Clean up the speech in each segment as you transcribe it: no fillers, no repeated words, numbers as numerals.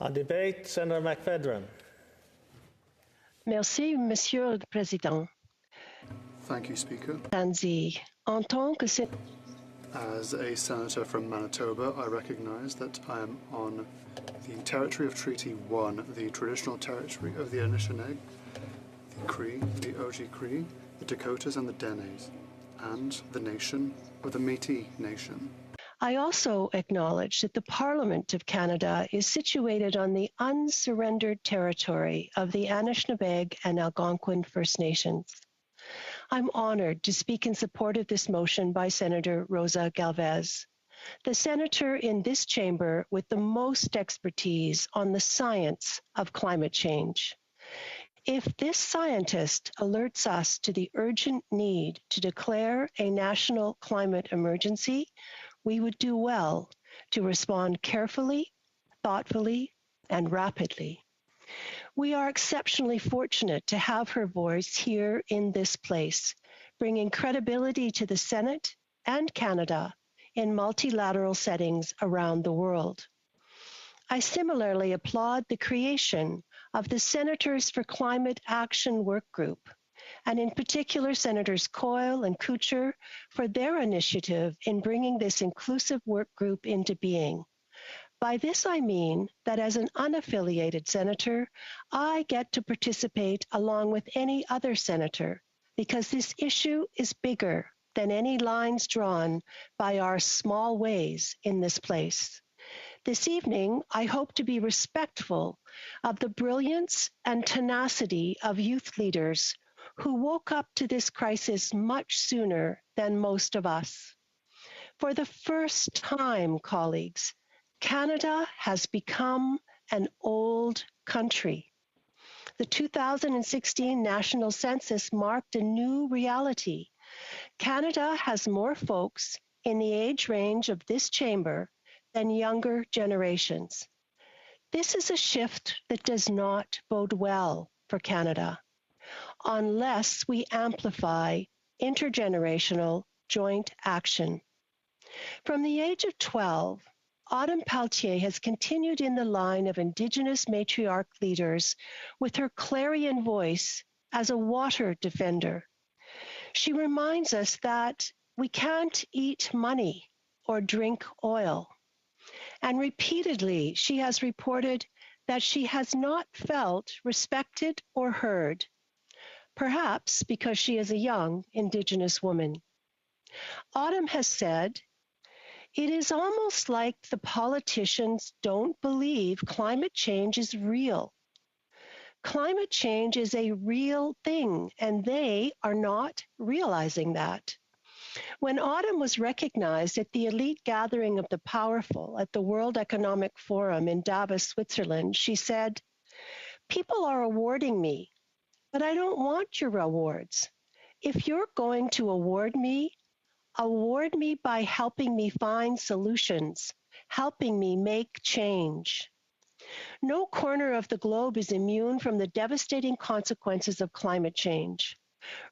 On debate, Senator McPhedran. Merci, Monsieur le Président. Thank you, Speaker. Tanzi, en tant que As a senator from Manitoba, I recognise that I am on the territory of Treaty 1, the traditional territory of the Anishinaabe, the Cree, the Oji-Cree, the Dakotas and the Dennes, and the nation of the Métis Nation. I also acknowledge that the Parliament of Canada is situated on the unsurrendered territory of the Anishinaabe and Algonquin First Nations. I'm honored to speak in support of this motion by Senator Rosa Galvez, the senator in this chamber with the most expertise on the science of climate change. If this scientist alerts us to the urgent need to declare a national climate emergency, we would do well to respond carefully, thoughtfully, and rapidly. We are exceptionally fortunate to have her voice here in this place, bringing credibility to the Senate and Canada in multilateral settings around the world. I similarly applaud the creation of the Senators for Climate Action Work Group, and in particular Senators Coyle and Kuchar for their initiative in bringing this inclusive work group into being. By this I mean that as an unaffiliated senator, I get to participate along with any other senator because this issue is bigger than any lines drawn by our small ways in this place. This evening, I hope to be respectful of the brilliance and tenacity of youth leaders who woke up to this crisis much sooner than most of us. For the first time, colleagues, Canada has become an old country. The 2016 national census marked a new reality. Canada has more folks in the age range of this chamber than younger generations. This is a shift that does not bode well for Canada unless we amplify intergenerational joint action. From the age of 12, Autumn Pelletier has continued in the line of Indigenous matriarch leaders with her clarion voice as a water defender. She reminds us that we can't eat money or drink oil. And repeatedly, she has reported that she has not felt respected or heard, perhaps because she is a young Indigenous woman. Autumn has said, "It is almost like the politicians don't believe climate change is real. Climate change is a real thing, and they are not realizing that." When Autumn was recognized at the elite gathering of the powerful at the World Economic Forum in Davos, Switzerland, she said, "People are awarding me, but I don't want your awards. If you're going to award me by helping me find solutions, helping me make change." No corner of the globe is immune from the devastating consequences of climate change.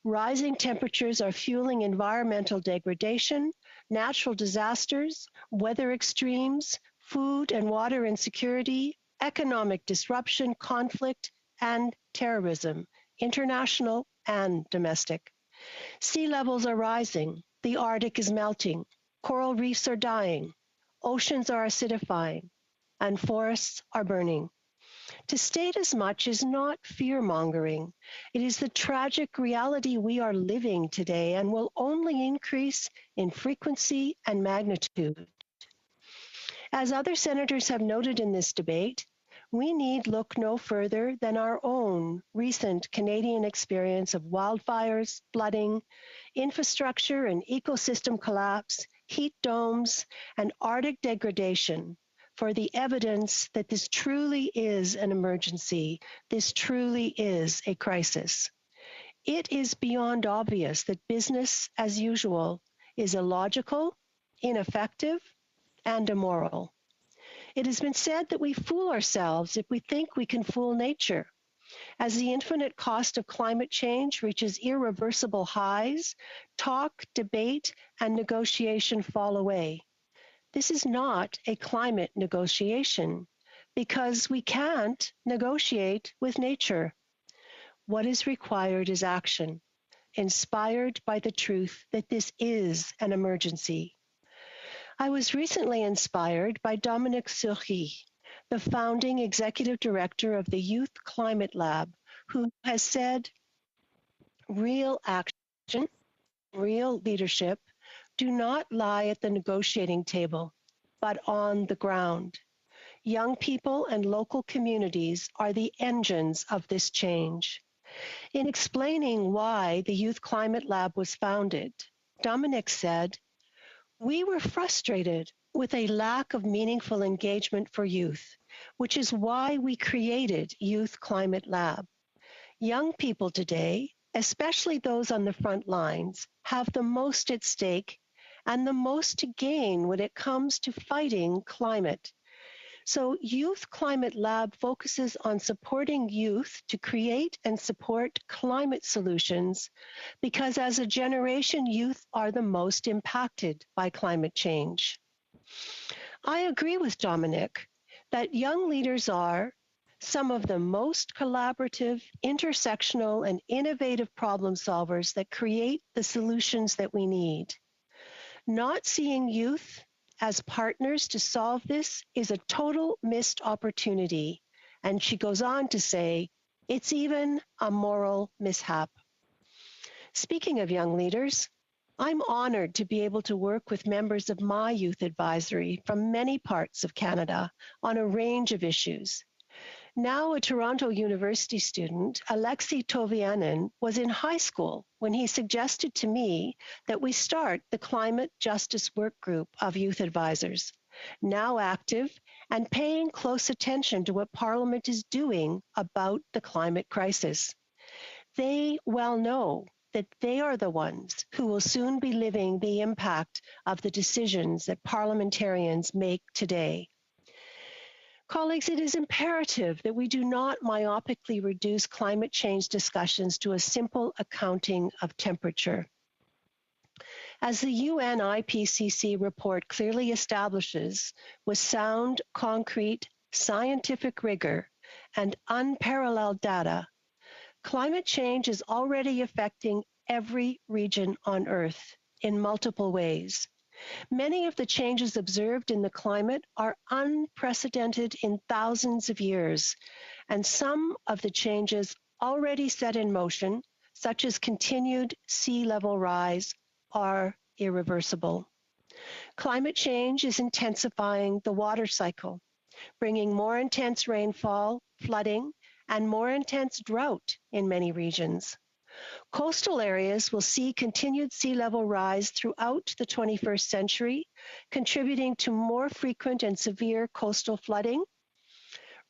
Rising temperatures are fueling environmental degradation, natural disasters, weather extremes, food and water insecurity, economic disruption, conflict, and terrorism, international and domestic. Sea levels are rising, the Arctic is melting, coral reefs are dying, oceans are acidifying, and forests are burning. To state as much is not fear-mongering. It is the tragic reality we are living today and will only increase in frequency and magnitude. As other senators have noted in this debate, we need look no further than our own recent Canadian experience of wildfires, flooding, infrastructure and ecosystem collapse, heat domes, and Arctic degradation for the evidence that this truly is an emergency, this truly is a crisis. It is beyond obvious that business as usual is illogical, ineffective, and immoral. It has been said that we fool ourselves if we think we can fool nature. As the infinite cost of climate change reaches irreversible highs, talk, debate, and negotiation fall away. This is not a climate negotiation, because we can't negotiate with nature. What is required is action, inspired by the truth that this is an emergency. I was recently inspired by Dominique Surry, the founding executive director of the Youth Climate Lab, who has said, real action, real leadership do not lie at the negotiating table, but on the ground. Young people and local communities are the engines of this change. In explaining why the Youth Climate Lab was founded, Dominic said, "We were frustrated with a lack of meaningful engagement for youth, which is why we created Youth Climate Lab. Young people today, especially those on the front lines, have the most at stake and the most to gain when it comes to fighting climate. So Youth Climate Lab focuses on supporting youth to create and support climate solutions because as a generation, youth are the most impacted by climate change." I agree with Dominic that young leaders are some of the most collaborative, intersectional, and innovative problem solvers that create the solutions that we need. Not seeing youth as partners to solve this is a total missed opportunity. And she goes on to say, it's even a moral mishap. Speaking of young leaders, I'm honored to be able to work with members of my youth advisory from many parts of Canada on a range of issues. Now a Toronto University student, Alexei Tovianin, was in high school when he suggested to me that we start the Climate Justice Work Group of Youth Advisors, now active and paying close attention to what Parliament is doing about the climate crisis. They well know that they are the ones who will soon be living the impact of the decisions that parliamentarians make today. Colleagues, it is imperative that we do not myopically reduce climate change discussions to a simple accounting of temperature. As the UN IPCC report clearly establishes, with sound, concrete, scientific rigor, and unparalleled data, climate change is already affecting every region on Earth in multiple ways. Many of the changes observed in the climate are unprecedented in thousands of years, and some of the changes already set in motion, such as continued sea level rise, are irreversible. Climate change is intensifying the water cycle, bringing more intense rainfall, flooding, and more intense drought in many regions. Coastal areas will see continued sea level rise throughout the 21st century, contributing to more frequent and severe coastal flooding.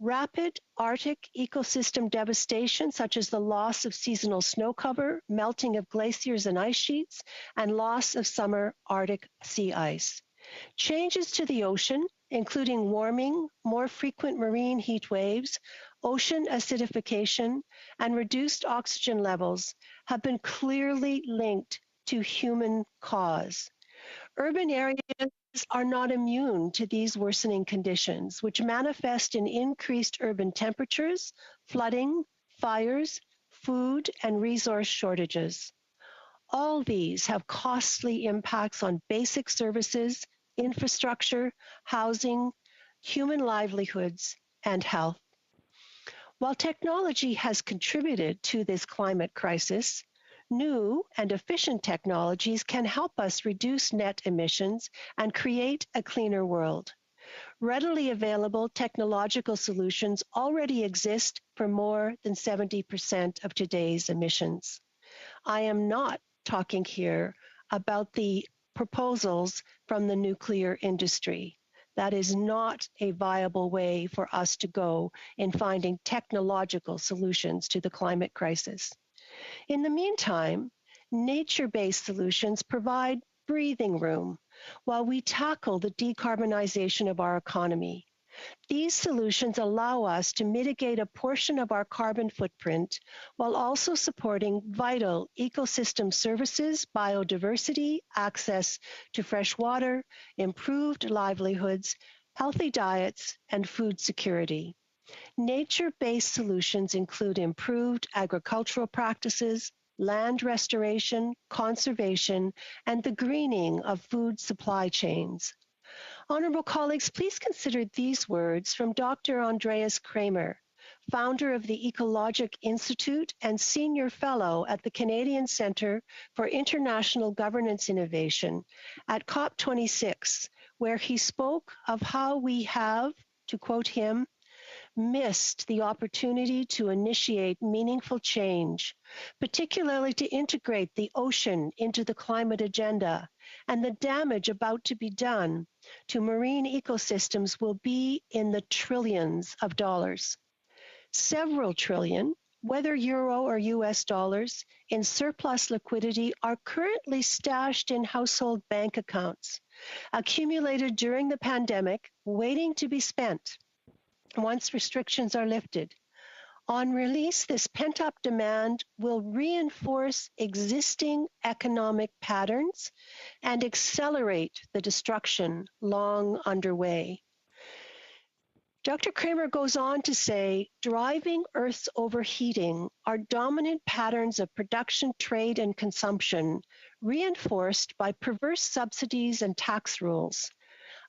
Rapid Arctic ecosystem devastation, such as the loss of seasonal snow cover, melting of glaciers and ice sheets, and loss of summer Arctic sea ice. Changes to the ocean, including warming, more frequent marine heat waves, ocean acidification, and reduced oxygen levels have been clearly linked to human cause. Urban areas are not immune to these worsening conditions, which manifest in increased urban temperatures, flooding, fires, food, and resource shortages. All these have costly impacts on basic services, infrastructure, housing, human livelihoods, and health. While technology has contributed to this climate crisis, new and efficient technologies can help us reduce net emissions and create a cleaner world. Readily available technological solutions already exist for more than 70% of today's emissions. I am not talking here about the proposals from the nuclear industry. That is not a viable way for us to go in finding technological solutions to the climate crisis. In the meantime, nature-based solutions provide breathing room while we tackle the decarbonization of our economy. These solutions allow us to mitigate a portion of our carbon footprint while also supporting vital ecosystem services, biodiversity, access to fresh water, improved livelihoods, healthy diets, and food security. Nature-based solutions include improved agricultural practices, land restoration, conservation, and the greening of food supply chains. Honorable colleagues, please consider these words from Dr. Andreas Kramer, founder of the Ecologic Institute and senior fellow at the Canadian Centre for International Governance Innovation at COP26, where he spoke of how we have, to quote him, missed the opportunity to initiate meaningful change, particularly to integrate the ocean into the climate agenda, and the damage about to be done to marine ecosystems will be in the trillions of dollars. Several trillion, whether euro or US dollars, in surplus liquidity are currently stashed in household bank accounts, accumulated during the pandemic, waiting to be spent once restrictions are lifted. On release, this pent-up demand will reinforce existing economic patterns and accelerate the destruction long underway. Dr. Kramer goes on to say, driving Earth's overheating are dominant patterns of production, trade, and consumption, reinforced by perverse subsidies and tax rules.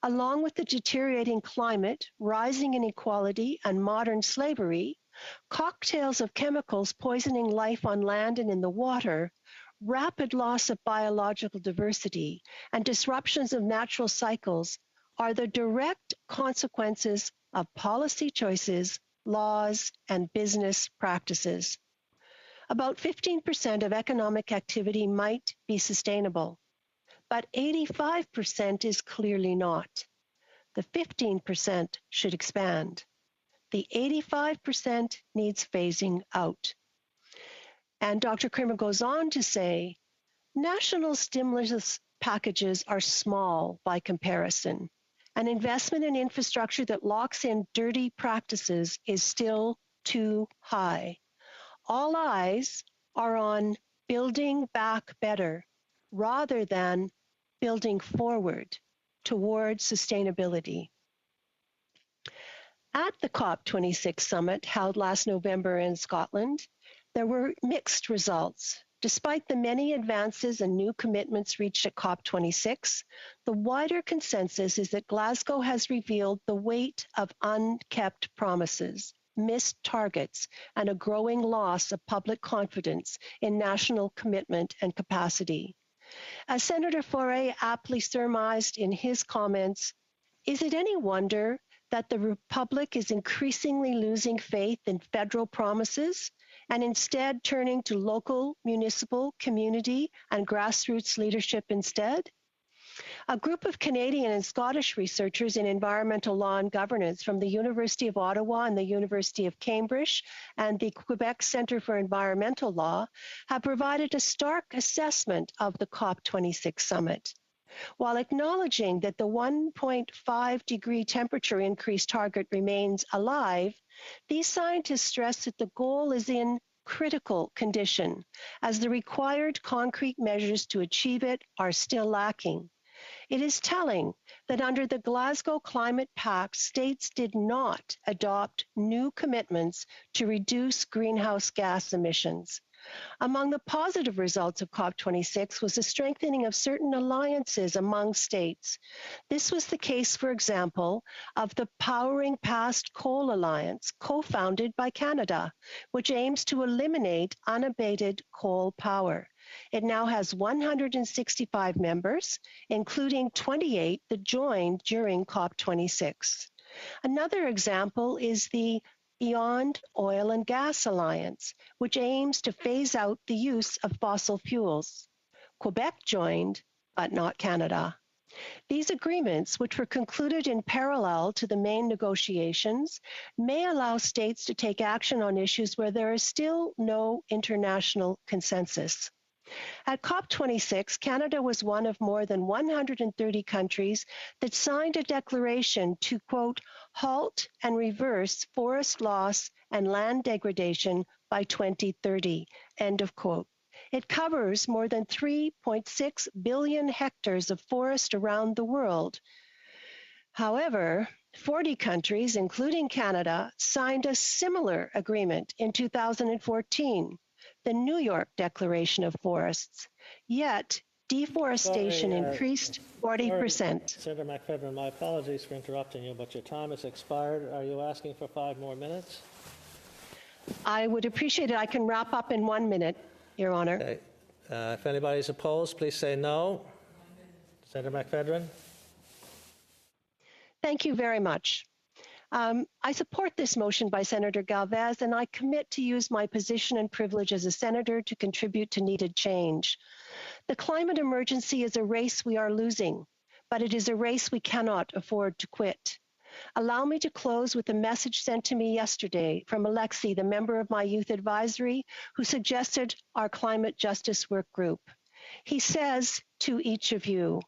Along with the deteriorating climate, rising inequality, and modern slavery, cocktails of chemicals poisoning life on land and in the water, rapid loss of biological diversity, and disruptions of natural cycles are the direct consequences of policy choices, laws, and business practices. About 15% of economic activity might be sustainable, but 85% is clearly not. The 15% should expand. The 85% needs phasing out. And Dr. Kramer goes on to say, national stimulus packages are small by comparison. An investment in infrastructure that locks in dirty practices is still too high. All eyes are on building back better rather than building forward towards sustainability. At the COP26 summit held last November in Scotland, there were mixed results. Despite the many advances and new commitments reached at COP26, the wider consensus is that Glasgow has revealed the weight of unkept promises, missed targets, and a growing loss of public confidence in national commitment and capacity. As Senator Faure aptly surmised in his comments, is it any wonder that the Republic is increasingly losing faith in federal promises and instead turning to local, municipal, community, and grassroots leadership instead? A group of Canadian and Scottish researchers in environmental law and governance from the University of Ottawa and the University of Cambridge and the Quebec Centre for Environmental Law have provided a stark assessment of the COP26 summit. While acknowledging that the 1.5 degree temperature increase target remains alive, these scientists stress that the goal is in critical condition, as the required concrete measures to achieve it are still lacking. It is telling that under the Glasgow Climate Pact, states did not adopt new commitments to reduce greenhouse gas emissions. Among the positive results of COP26 was the strengthening of certain alliances among states. This was the case, for example, of the Powering Past Coal Alliance, co-founded by Canada, which aims to eliminate unabated coal power. It now has 165 members, including 28 that joined during COP26. Another example is the Beyond Oil and Gas Alliance, which aims to phase out the use of fossil fuels. Quebec joined, but not Canada. These agreements, which were concluded in parallel to the main negotiations, may allow states to take action on issues where there is still no international consensus. At COP26, Canada was one of more than 130 countries that signed a declaration to, quote, halt and reverse forest loss and land degradation by 2030, end of quote. It covers more than 3.6 billion hectares of forest around the world. However, 40 countries, including Canada, signed a similar agreement in 2014, the New York Declaration of Forests. Yet, deforestation Sorry, increased sorry, 40%. Senator McPhedran, my apologies for interrupting you, but your time has expired. Are you asking for 5 more minutes? I would appreciate it. I can wrap up in 1 minute, Your Honor. Okay. If anybody's opposed, please say no. Senator McPhedran? Thank you very much. I support this motion by Senator Galvez, and I commit to use my position and privilege as a senator to contribute to needed change. The climate emergency is a race we are losing, but it is a race we cannot afford to quit. Allow me to close with a message sent to me yesterday from Alexi, the member of my youth advisory, who suggested our climate justice work group. He says to each of you,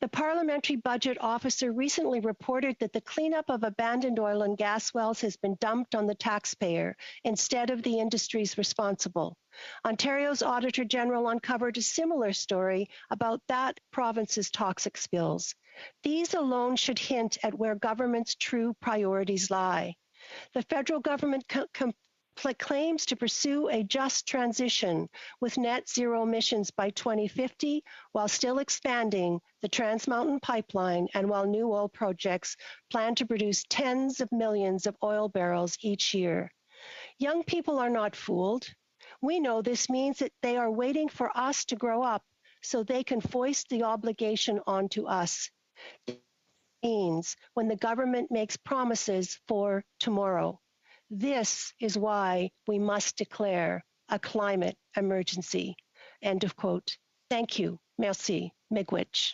the Parliamentary Budget Officer recently reported that the cleanup of abandoned oil and gas wells has been dumped on the taxpayer instead of the industries responsible. Ontario's Auditor General uncovered a similar story about that province's toxic spills. These alone should hint at where government's true priorities lie. The federal government claims to pursue a just transition with net zero emissions by 2050 while still expanding the Trans Mountain Pipeline and while new oil projects plan to produce tens of millions of oil barrels each year. Young people are not fooled. We know this means that they are waiting for us to grow up so they can foist the obligation onto us. It means when the government makes promises for tomorrow. This is why we must declare a climate emergency. End of quote. Thank you. Merci. Miigwech.